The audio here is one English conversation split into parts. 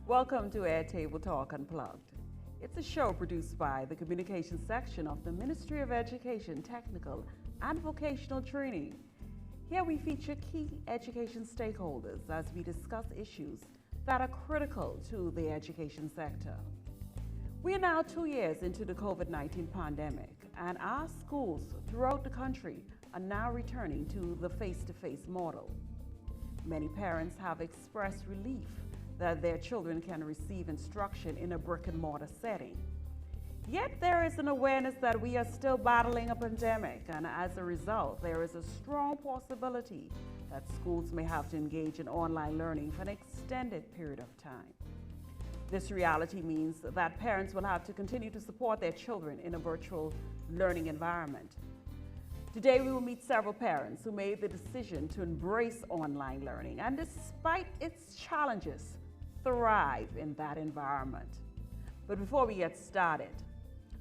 Welcome to Table Talk Unplugged. It's a show produced by the Communications section of the Ministry of Education, Technical and Vocational Training. Here we feature key education stakeholders as we discuss issues that are critical to the education sector. We are now 2 years into the COVID-19 pandemic, and our schools throughout the country are now returning to the face-to-face model. Many parents have expressed relief that their children can receive instruction in a brick-and-mortar setting. Yet there is an awareness that we are still battling a pandemic, and as a result, there is a strong possibility that schools may have to engage in online learning for an extended period of time. This reality means that parents will have to continue to support their children in a virtual learning environment. Today we will meet several parents who made the decision to embrace online learning and, despite its challenges, thrive in that environment. But before we get started,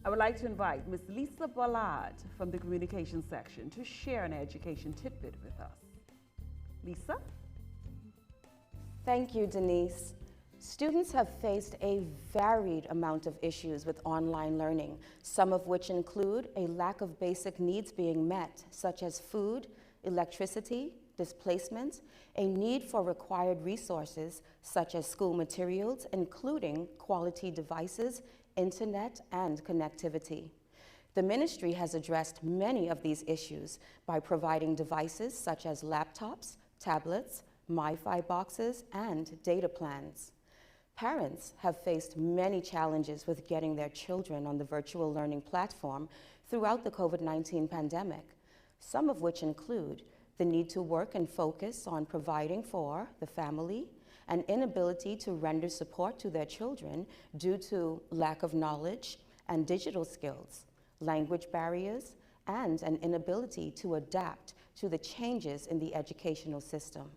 I would like to invite Ms. Lisa Ballard from the Communications section to share an education tidbit with us. Lisa? Thank you, Denise. Students have faced a varied amount of issues with online learning, some of which include a lack of basic needs being met, such as food, electricity, displacement, a need for required resources, such as school materials, including quality devices, internet, and connectivity. The ministry has addressed many of these issues by providing devices such as laptops, tablets, MiFi boxes, and data plans. Parents have faced many challenges with getting their children on the virtual learning platform throughout the COVID-19 pandemic, some of which include the need to work and focus on providing for the family, an inability to render support to their children due to lack of knowledge and digital skills, language barriers, and an inability to adapt to the changes in the educational system.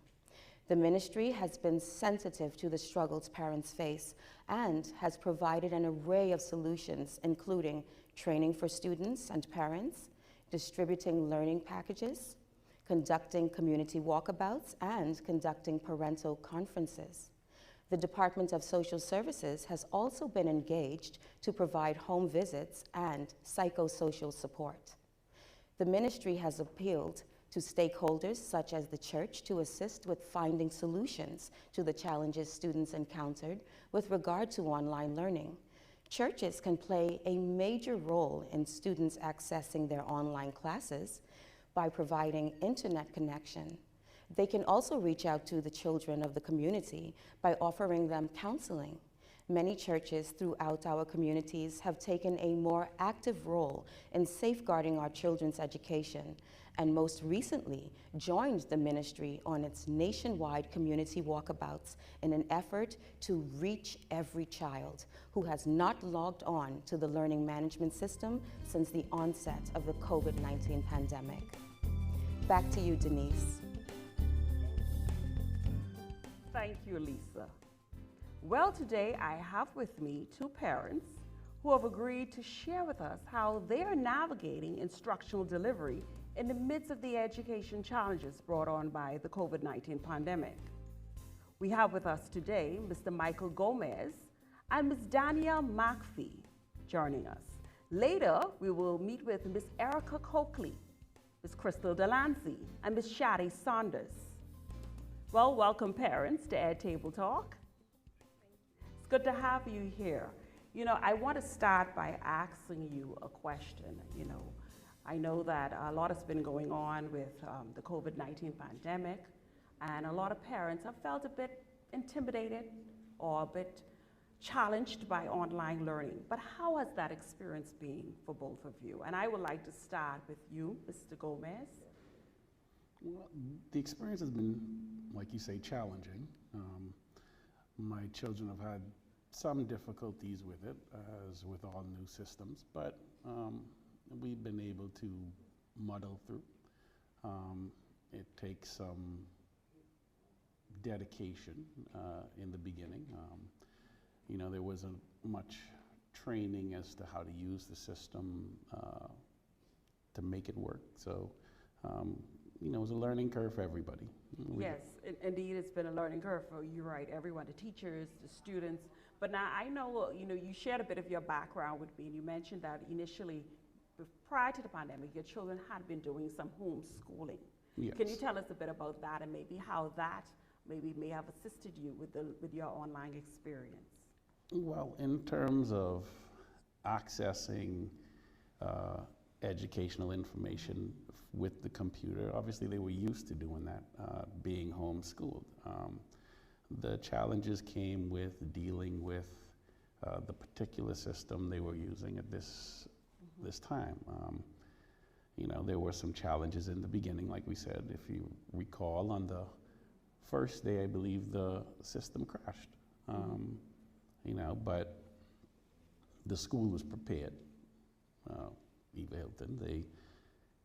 The ministry has been sensitive to the struggles parents face and has provided an array of solutions, including training for students and parents, distributing learning packages, conducting community walkabouts, and conducting parental conferences. The Department of Social Services has also been engaged to provide home visits and psychosocial support. The ministry has appealed to stakeholders such as the church to assist with finding solutions to the challenges students encountered with regard to online learning. Churches can play a major role in students accessing their online classes by providing internet connection. They can also reach out to the children of the community by offering them counseling. Many churches throughout our communities have taken a more active role in safeguarding our children's education, and most recently joined the ministry on its nationwide community walkabouts in an effort to reach every child who has not logged on to the learning management system since the onset of the COVID-19 pandemic. Back to you, Denise. Thank you, Lisa. Well, today I have with me two parents who have agreed to share with us how they are navigating instructional delivery in the midst of the education challenges brought on by the COVID-19 pandemic. We have with us today Mr. Micheal Gomez and Ms. Danielle McPhee joining us. Later, we will meet with Ms. Erica Coakley, Ms. Crystal Delancey, and Ms. Shadi Saunders. Well, welcome parents to Ed Table Talk. It's good to have you here. I want to start by asking you a question. I know that a lot has been going on with the COVID-19 pandemic, and a lot of parents have felt a bit intimidated or a bit challenged by online learning. But how has that experience been for both of you? And I would like to start with you, Mr. Gomez. Well, the experience has been, like you say, challenging. My children have had some difficulties with it, as with all new systems, but we've been able to muddle through. It takes some dedication in the beginning. There wasn't much training as to how to use the system to make it work. So it was a learning curve for everybody. Yes, indeed, it's been a learning curve for you, right? Everyone, the teachers, the students. But now I know, you shared a bit of your background with me, and you mentioned that initially, prior to the pandemic, your children had been doing some homeschooling. Yes. Can you tell us a bit about that and maybe how that maybe may have assisted you with your online experience? Well, in terms of accessing educational information with the computer, obviously they were used to doing that, being homeschooled. The challenges came with dealing with the particular system they were using at this time. There were some challenges in the beginning, like we said. If you recall, on the first day, I believe the system crashed. But the school was prepared. Eva Hilton, they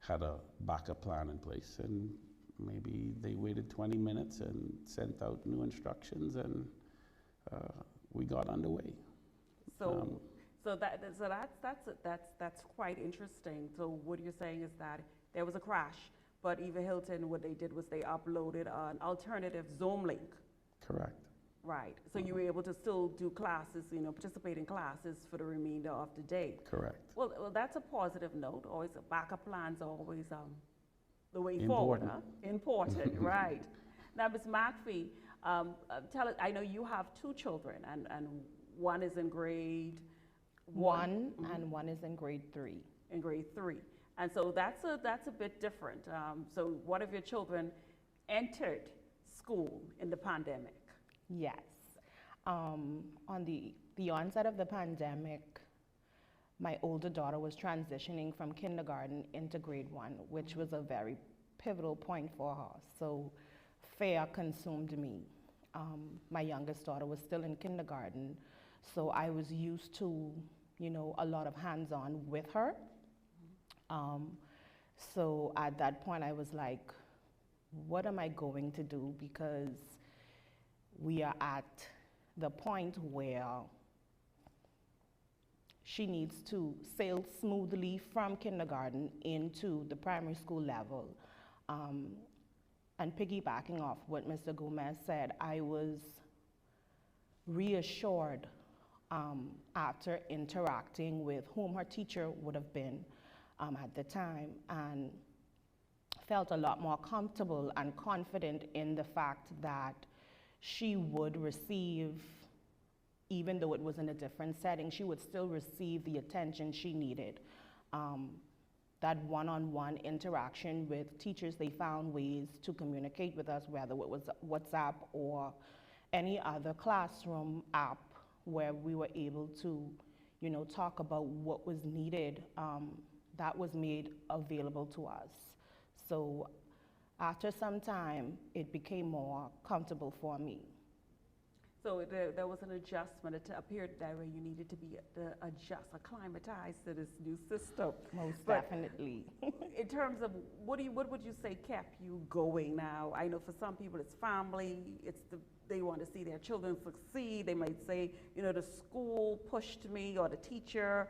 had a backup plan in place, and maybe they waited 20 minutes and sent out new instructions, and we got underway. That's quite interesting. So what you're saying is that there was a crash, but Eva Hilton, what they did was they uploaded an alternative Zoom link. Correct. Right. So you were able to still do classes, participate in classes for the remainder of the day. Correct. Well, that's a positive note. Always backup plans are always the way Important. forward. Huh? Important, right. Now, Ms. McPhee, tell us, I know you have two children, and one is in grade one, and one is in grade 3. In grade 3. And so that's a bit different. So one of your children entered school in the pandemic. Yes. On the onset of the pandemic, my older daughter was transitioning from kindergarten into grade 1, which was a very pivotal point for her. So fear consumed me. My youngest daughter was still in kindergarten, so I was used to, a lot of hands-on with her. So at that point, I was like, what am I going to do? Because we are at the point where she needs to sail smoothly from kindergarten into the primary school level. And piggybacking off what Mr. Gomez said, I was reassured after interacting with whom her teacher would have been at the time, and felt a lot more comfortable and confident in the fact that she would receive, even though it was in a different setting, she would still receive the attention she needed. That one-on-one interaction with teachers, they found ways to communicate with us, whether it was WhatsApp or any other classroom app where we were able to, talk about what was needed. That was made available to us. So after some time, it became more comfortable for me. So there was an adjustment. It appeared that way you needed to be acclimatized to this new system. Most definitely. In terms of what would you say kept you going now? I know for some people it's family. They want to see their children succeed. They might say, the school pushed me, or the teacher.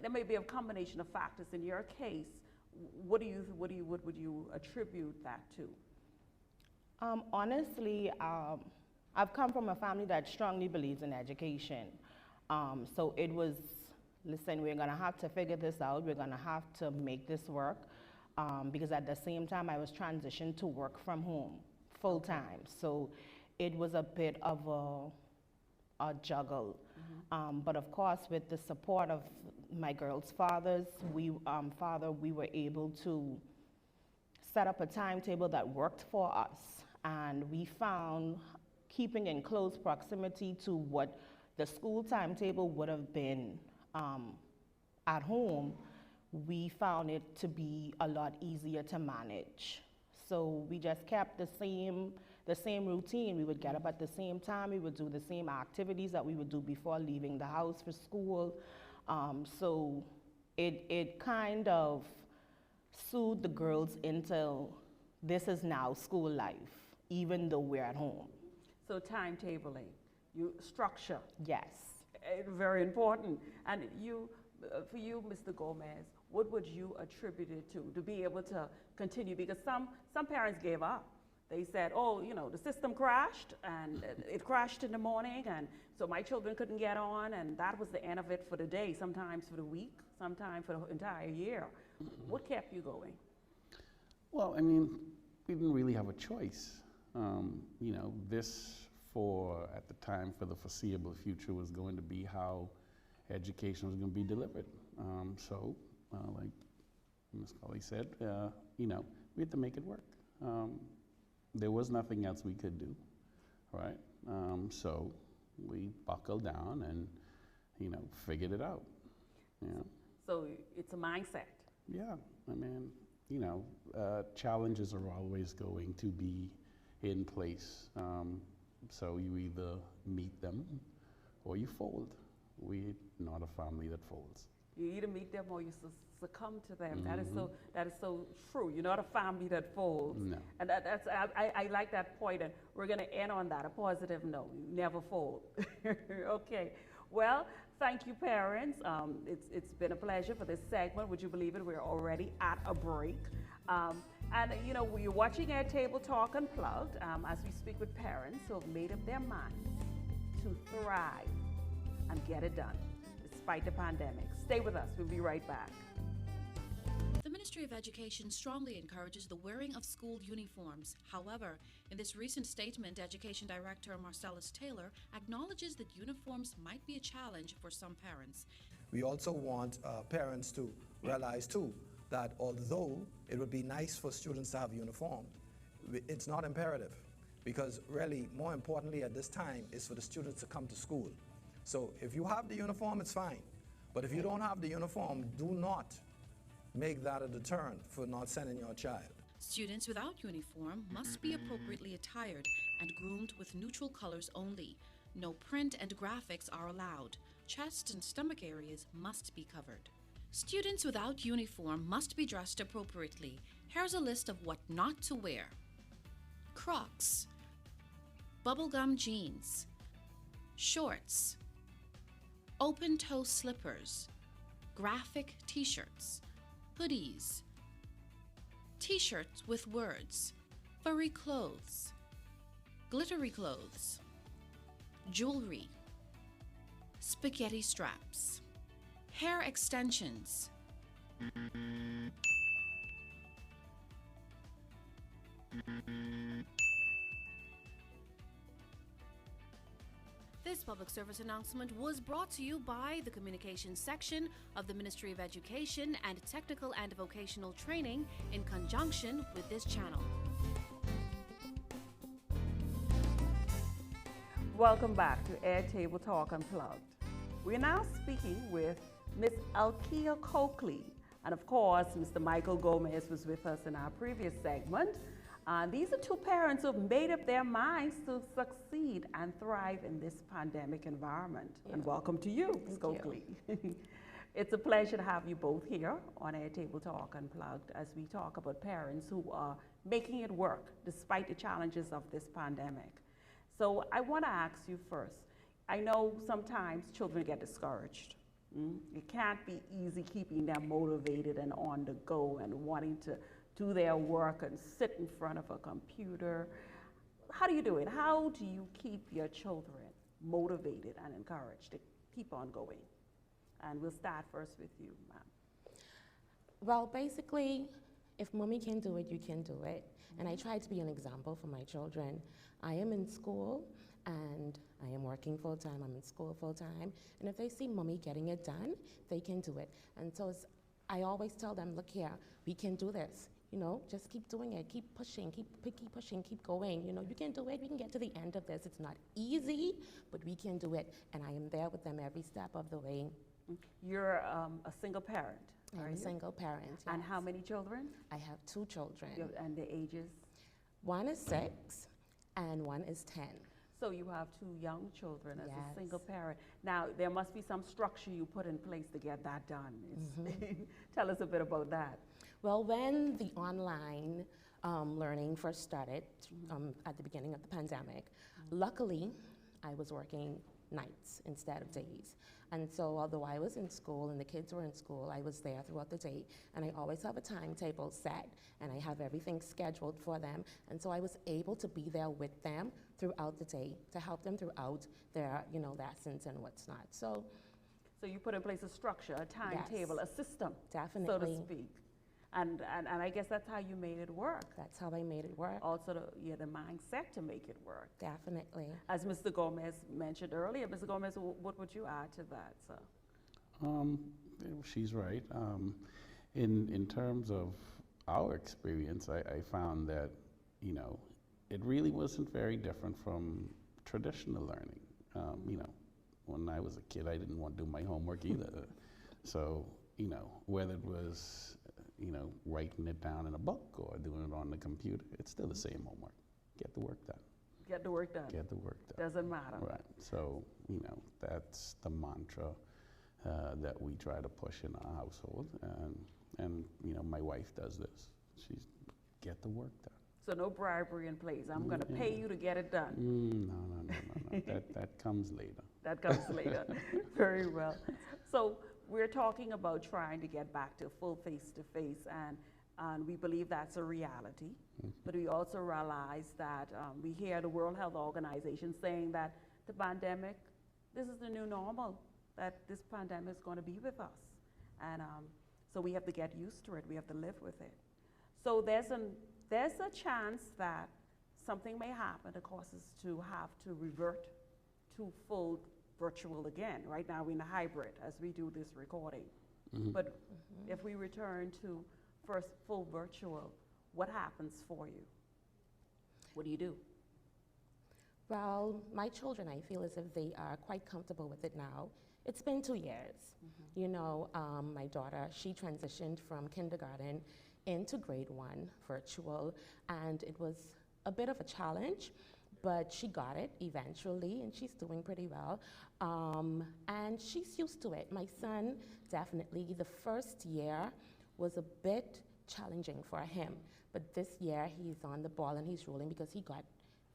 There may be a combination of factors. In your case, what would you attribute that to? Honestly, I've come from a family that strongly believes in education. So it was, listen, we're gonna have to figure this out. We're gonna have to make this work. Because at the same time, I was transitioned to work from home full time. So it was a bit of a juggle. But of course, with the support of my girls' fathers, we were able to set up a timetable that worked for us. And we found keeping in close proximity to what the school timetable would have been at home, we found it to be a lot easier to manage. So we just kept the same routine. We would get up at the same time. We would do the same activities that we would do before leaving the house for school. So it kind of soothed the girls into this is now school life, even though we're at home. So timetabling, structure. Yes. Very important. And for you, Mr. Gomez, what would you attribute it to be able to continue? Because some parents gave up. They said, oh, you know, the system crashed, and it crashed in the morning, and so my children couldn't get on, and that was the end of it for the day, sometimes for the week, sometimes for the entire year. What kept you going? Well, I mean, we didn't really have a choice. You know, this at the time, for the foreseeable future, was going to be how education was going to be delivered. So, like Ms. Colley said, you know, we had to make it work. There was nothing else we could do, right? So we buckled down and, you know, figured it out. Yeah. So it's a mindset. Yeah, I mean, you know, challenges are always going to be in place. So you either meet them or you fold. We're not a family that folds. You either meet them or you succumb to them. That is so true. You're not a family that folds. No. And I like that point, and we're going to end on that, a positive note. You never fold. Okay. Well, thank you, parents. It's been a pleasure for this segment. Would you believe it? We're already at a break. And, you know, we're watching Airtable Talk Unplugged as we speak with parents who have made up their minds to thrive and get it done despite the pandemic. Stay with us. We'll be right back. The Ministry of Education strongly encourages the wearing of school uniforms. However, in this recent statement, Education Director Marcellus Taylor acknowledges that uniforms might be a challenge for some parents. We also want parents to realize too that although it would be nice for students to have a uniform, it's not imperative, because really more importantly at this time is for the students to come to school. So if you have the uniform, it's fine. But if you don't have the uniform, do not make that a deterrent for not sending your child. Students without uniform must be appropriately attired and groomed with neutral colors only. No print and graphics are allowed. Chest and stomach areas must be covered. Students without uniform must be dressed appropriately. Here's a list of what not to wear: Crocs, bubblegum jeans, shorts, open-toe slippers, graphic t-shirts, hoodies, t-shirts with words, furry clothes, glittery clothes, jewelry, spaghetti straps, hair extensions, This public service announcement was brought to you by the Communications Section of the Ministry of Education and Technical and Vocational Training in conjunction with this channel. Welcome back to Airtable Talk Unplugged. We're now speaking with Ms. Alkia Coakley, and of course, Mr. Michael Gomez was with us in our previous segment. These are two parents who have made up their minds to succeed and thrive in this pandemic environment. Yeah. And welcome to you, Ms. Coakley. It's a pleasure to have you both here on Airtable Talk Unplugged as we talk about parents who are making it work despite the challenges of this pandemic. So I want to ask you first, I know sometimes children get discouraged. It can't be easy keeping them motivated and on the go and wanting to do their work and sit in front of a computer. How do you do it? How do you keep your children motivated and encouraged to keep on going? And we'll start first with you, ma'am. Well, basically, if mommy can do it, you can do it. And I try to be an example for my children. I am in school and I am working full-time, I'm in school full-time. And if they see mommy getting it done, they can do it. And so I always tell them, look here, we can do this. You know, just keep doing it, keep pushing, keep pushing, keep going. You know, you can do it, we can get to the end of this. It's not easy, but we can do it. And I am there with them every step of the way. You're a single parent, I'm a single parent, yes. And how many children? I have 2 children. And the ages? One is 6 and one is 10. So you have 2 young children as Yes. a single parent. Now, there must be some structure you put in place to get that done. Tell us a bit about that. Well, when the online learning first started at the beginning of the pandemic, luckily I was working nights instead of days. And so although I was in school and the kids were in school, I was there throughout the day, and I always have a timetable set, and I have everything scheduled for them. And so I was able to be there with them throughout the day to help them throughout their, lessons and what's not. So you put in place a structure, a timetable, Yes. a system, definitely. so to speak. And I guess that's how you made it work. That's how I made it work. Also, you had the mindset to make it work. Definitely. As Mr. Gomez mentioned earlier, Mr. Gomez, what would you add to that, sir? She's right. In terms of our experience, I found that, it really wasn't very different from traditional learning. When I was a kid, I didn't want to do my homework either. So, whether it was, writing it down in a book or doing it on the computer, it's still the same homework. Get the work done. Get the work done. Get the work done. Doesn't matter. Right. So, that's the mantra that we try to push in our household. And my wife does this. She's get the work done. So no bribery in place. I'm going to pay you to get it done. No. That comes later. That comes later. Very well. So we're talking about trying to get back to full face-to-face, and we believe that's a reality. But we also realize that we hear the World Health Organization saying that the pandemic, this is the new normal, that this pandemic is going to be with us. And so we have to get used to it. We have to live with it. So there's a chance that something may happen that causes us to have to revert to full virtual again. Right now we're in a hybrid as we do this recording. But if we return to first full virtual, what happens for you? What do you do? Well, my children, I feel as if they are quite comfortable with it now. It's been 2 years. My daughter, she transitioned from kindergarten into grade 1 virtual, and it was a bit of a challenge, but she got it eventually, and she's doing pretty well. And she's used to it. My son, definitely, the first year was a bit challenging for him, but this year he's on the ball and he's rolling because he got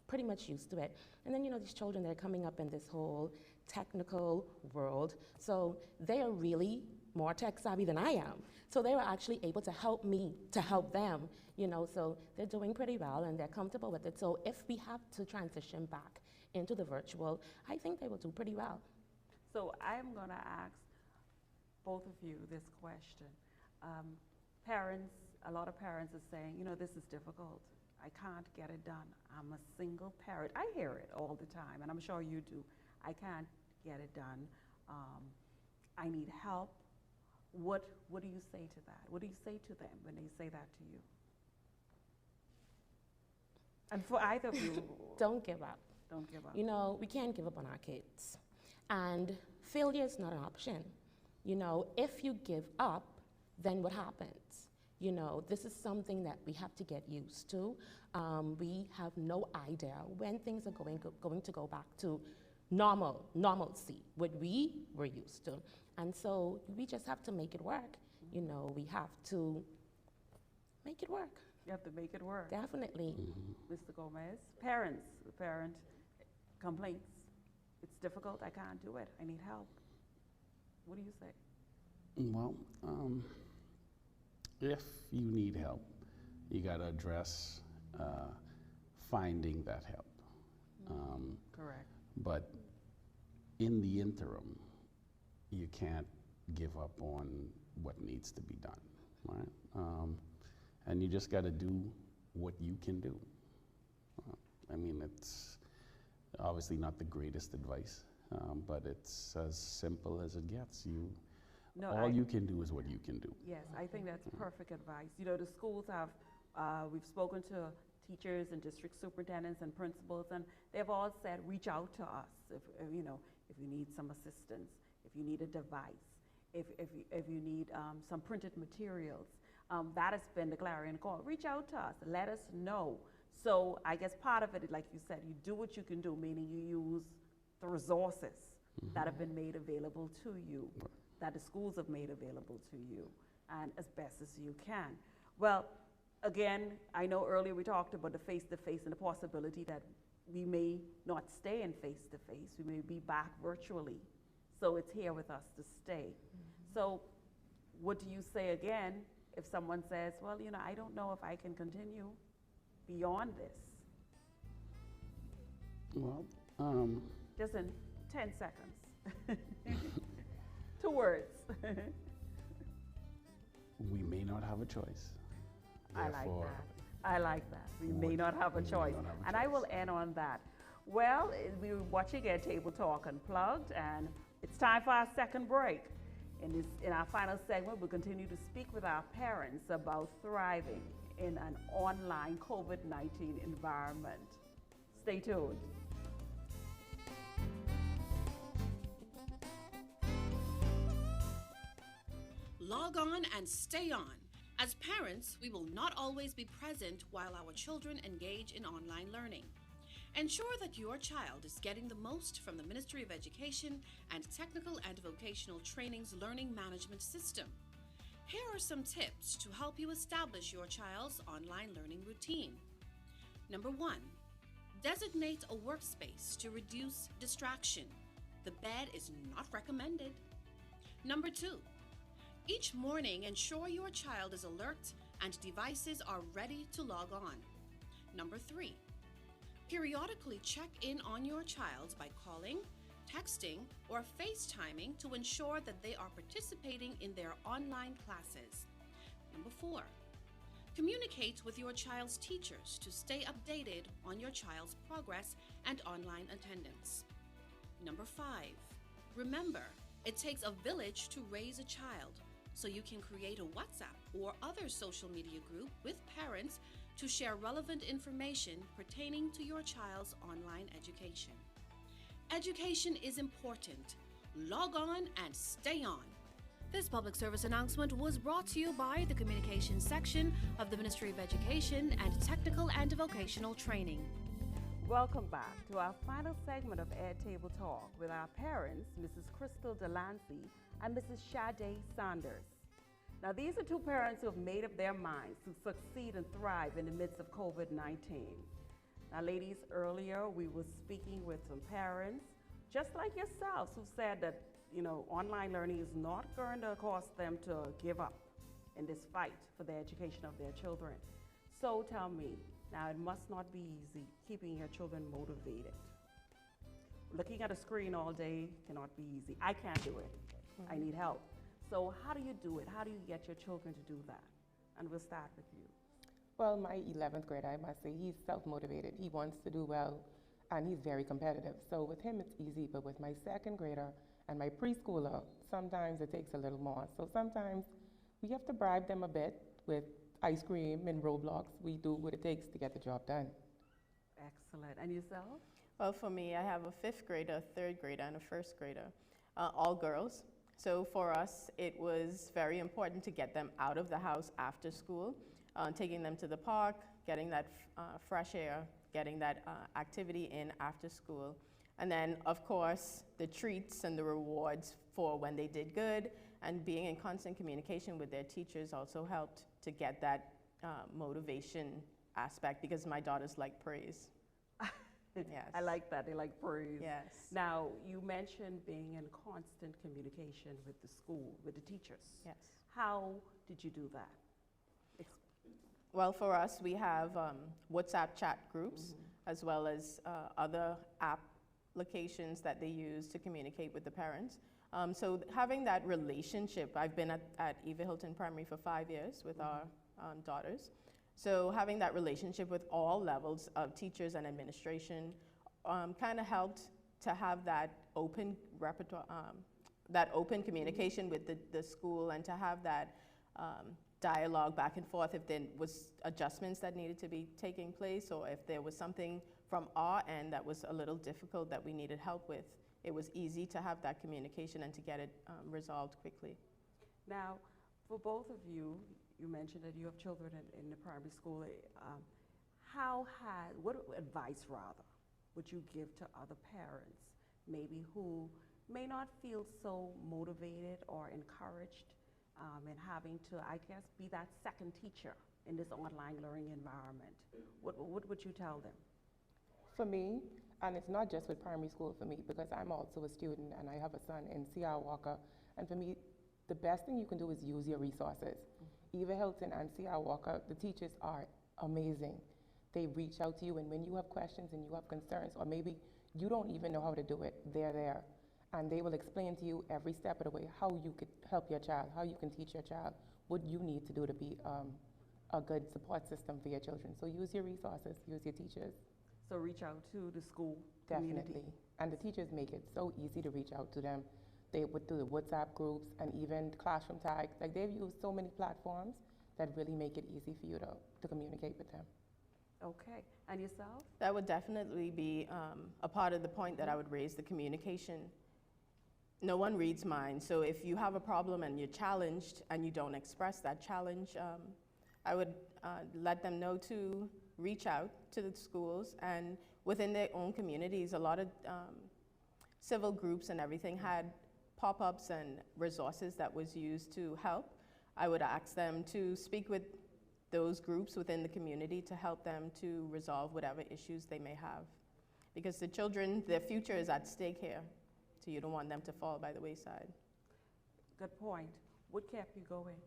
pretty much used to it. And then, these children, they're coming up in this whole technical world, so they are really more tech savvy than I am. So they were actually able to help me to help them, so they're doing pretty well and they're comfortable with it. So if we have to transition back into the virtual, I think they will do pretty well. So I'm going to ask both of you this question. Parents, a lot of parents are saying, this is difficult. I can't get it done. I'm a single parent. I hear it all the time, and I'm sure you do. I can't get it done. I need help. What do you say to that? What do you say to them when they say that to you? And for either of you, Don't give up. don't give up. We can't give up on our kids. And failure is not an option. If you give up, then what happens? This is something that we have to get used to. We have no idea when things are going to go back to normalcy, what we were used to. And so we just have to make it work. We have to make it work. You have to make it work. Definitely. Mr. Gomez, parent complaints. It's difficult. I can't do it. I need help. What do you say? Well, if you need help, you got to address finding that help. Correct. But in the interim, you can't give up on what needs to be done, right? And you just got to do what you can do. It's obviously not the greatest advice, but it's as simple as it gets. All you can do is what you can do. Yes, I think that's perfect advice. The schools have, we've spoken to teachers and district superintendents and principals, and they've all said, reach out to us if you need some assistance, if you need a device, if you need some printed materials. That has been the clarion call. Reach out to us, let us know. So I guess part of it, like you said, you do what you can do, meaning you use the resources that have been made available to you, that the schools have made available to you, and as best as you can. Well, again, I know earlier we talked about the face-to-face and the possibility that we may not stay in face-to-face. We may be back virtually. So it's here with us to stay. So what do you say again if someone says, well, you know, I don't know if I can continue beyond this? Well, Just in 10 seconds. 2 words. we may not have a choice. I like Therefore, that. I like that. We may not have a choice. And I will end on that. Well, we were watching at Table Talk Unplugged, and it's time for our second break. In our final segment, we'll continue to speak with our parents about thriving in an online COVID-19 environment. Stay tuned. Log on and stay on. As parents, we will not always be present while our children engage in online learning. Ensure that your child is getting the most from the Ministry of Education and Technical and Vocational Training's learning management system. Here are some tips to help you establish your child's online learning routine. Number 1, designate a workspace to reduce distraction. The bed is not recommended. Number 2, each morning ensure your child is alert and devices are ready to log on. Number 3, periodically check in on your child by calling, texting, or FaceTiming to ensure that they are participating in their online classes. Number 4, communicate with your child's teachers to stay updated on your child's progress and online attendance. Number 5, remember, it takes a village to raise a child, so you can create a WhatsApp or other social media group with parents to share relevant information pertaining to your child's online education. Education is important. Log on and stay on. This public service announcement was brought to you by the Communications section of the Ministry of Education and Technical and Vocational Training. Welcome back to our final segment of Ed Table Talk with our parents, Mrs. Crystal Delancey and Mrs. Sade Saunders. Now, these are 2 parents who have made up their minds to succeed and thrive in the midst of COVID-19. Now, ladies, earlier we were speaking with some parents, just like yourselves, who said that, you know, online learning is not going to cause them to give up in this fight for the education of their children. So tell me, now it must not be easy keeping your children motivated. Looking at a screen all day cannot be easy. I can't do it. I need help. So how do you do it? How do you get your children to do that? And we'll start with you. Well, my 11th grader, I must say, he's self-motivated. He wants to do well, and he's very competitive. So with him, it's easy. But with my 2nd grader and my preschooler, sometimes it takes a little more. So sometimes we have to bribe them a bit with ice cream and Roblox. We do what it takes to get the job done. Excellent. And yourself? Well, for me, I have a 5th grader, a 3rd grader, and a 1st grader, all girls. So for us, it was very important to get them out of the house after school, taking them to the park, getting that fresh air, getting that activity in after school. And then, of course, the treats and the rewards for when they did good, and being in constant communication with their teachers also helped to get that motivation aspect, because my daughters like praise. Yes. I like that. They like praise. Yes. Now, you mentioned being in constant communication with the school, with the teachers. Yes. How did you do that? Well, for us, we have WhatsApp chat groups, as well as other applications that they use to communicate with the parents. So having that relationship, I've been at Eva Hilton Primary for 5 years with our daughters. So having that relationship with all levels of teachers and administration kind of helped to have that open repertoire, that open communication with the school, and to have that dialogue back and forth if there was adjustments that needed to be taking place, or if there was something from our end that was a little difficult that we needed help with. It was easy to have that communication and to get it resolved quickly. Now, for both of you, you mentioned that you have children in the primary school. What advice, rather, would you give to other parents, maybe who may not feel so motivated or encouraged in having to, I guess, be that second teacher in this online learning environment? What would you tell them? For me, and it's not just with primary school for me, because I'm also a student and I have a son in C.R. Walker, and for me, the best thing you can do is use your resources. Eva Hilton and C.R. Walker, the teachers are amazing. They reach out to you, and when you have questions and you have concerns, or maybe you don't even know how to do it, they're there. And they will explain to you every step of the way how you could help your child, how you can teach your child, what you need to do to be a good support system for your children. So use your resources, use your teachers. So reach out to the school Definitely. community. And the teachers make it so easy to reach out to them. They would do the WhatsApp groups and even classroom tags. Like, they've used so many platforms that really make it easy for you to communicate with them. Okay, and yourself? That would definitely be a part of the point that I would raise, the communication. No one reads minds, so if you have a problem and you're challenged and you don't express that challenge, I would let them know to reach out to the schools, and within their own communities, a lot of civil groups and everything had pop-ups and resources that was used to help. I would ask them to speak with those groups within the community to help them to resolve whatever issues they may have. Because the children, their future is at stake here, so you don't want them to fall by the wayside. Good point. What kept you going?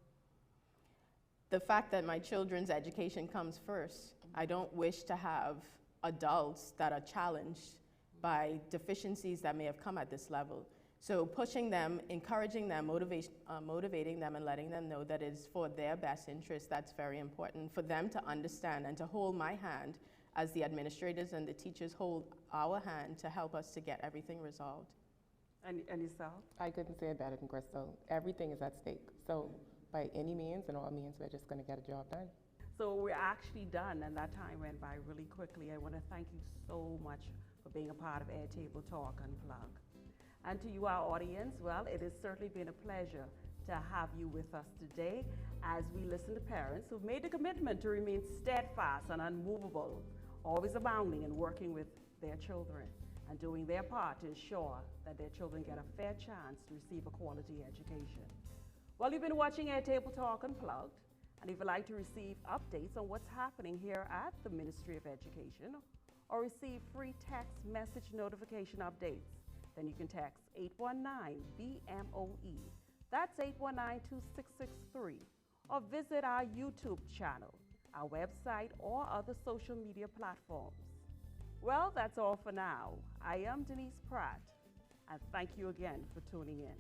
The fact that my children's education comes first. I don't wish to have adults that are challenged by deficiencies that may have come at this level. So pushing them, encouraging them, motivating them, and letting them know that it's for their best interest, that's very important for them to understand and to hold my hand as the administrators and the teachers hold our hand to help us to get everything resolved. And yourself? I couldn't say it better than Crystal. Everything is at stake. So by any means and all means, we're just going to get a job done. So we're actually done, and that time went by really quickly. I want to thank you so much for being a part of Airtable Talk Unplugged. And to you, our audience, well, it has certainly been a pleasure to have you with us today as we listen to parents who've made the commitment to remain steadfast and unmovable, always abounding in working with their children and doing their part to ensure that their children get a fair chance to receive a quality education. Well, you've been watching Airtable Talk Unplugged, and if you'd like to receive updates on what's happening here at the Ministry of Education or receive free text message notification updates, then you can text 819-BMOE. That's 819-2663. Or visit our YouTube channel, our website, or other social media platforms. Well, that's all for now. I am Denise Pratt, and thank you again for tuning in.